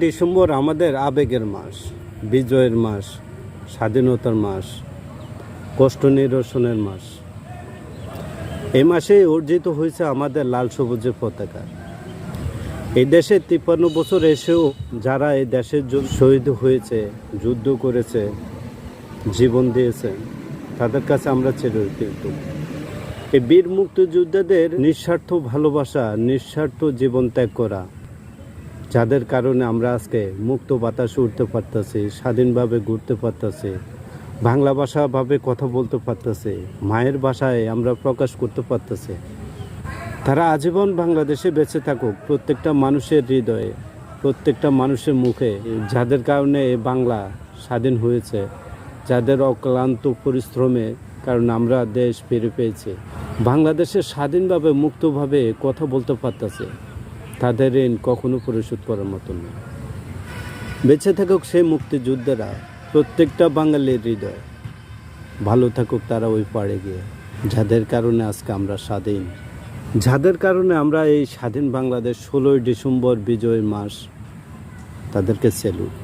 December আমাদের আবেগের মাস, বিজয়ের মাস, স্বাধীনতার মাস, কষ্ট নিরসনের মাস। এই মাসে অর্জিত হয়েছে আমাদের লাল সবুজের পতাকা। এই দেশে 53 বছর এসেও যারা এই দেশের জন্য শহীদ হয়েছে, যুদ্ধ করেছে, জীবন দিয়েছে, তাদের কাছে আমরা চিরকৃতজ্ঞ। এই বীর মুক্তিযোদ্ধাদের নিঃস্বার্থ ভালোবাসা, নিঃস্বার্থ জীবন ত্যাগ করা, যাদের কারণে আমরা আজকে মুক্ত বাতাসে উঠতে পারতেছি, স্বাধীনভাবে ঘুরতে পারতেছি, বাংলা ভাষাভাবে কথা বলতে পারতেছি, মায়ের ভাষায় আমরা প্রকাশ করতে পারতেছি। তারা আজীবন বাংলাদেশে বেঁচে থাকুক, প্রত্যেকটা মানুষের হৃদয়ে, প্রত্যেকটা মানুষের মুখে, যাদের কারণে বাংলা স্বাধীন হয়েছে, যাদের অক্লান্ত পরিশ্রমে কারণ আমরা দেশ ফিরে পেয়েছি, বাংলাদেশে স্বাধীনভাবে মুক্তভাবে কথা বলতে পারতেছে। তাদের ঋণ কখনো পরিশোধ করার মতো নয়। বেঁচে থাকুক সেই মুক্তিযোদ্ধারা, প্রত্যেকটা বাঙালির হৃদয়। ভালো থাকুক তারা ওই পাড়ে গিয়ে, যাদের কারণে আজকে আমরা স্বাধীন, যাদের কারণে আমরা এই স্বাধীন বাংলাদেশ 16 ডিসেম্বর বিজয় মাস, তাদেরকে স্যালুট।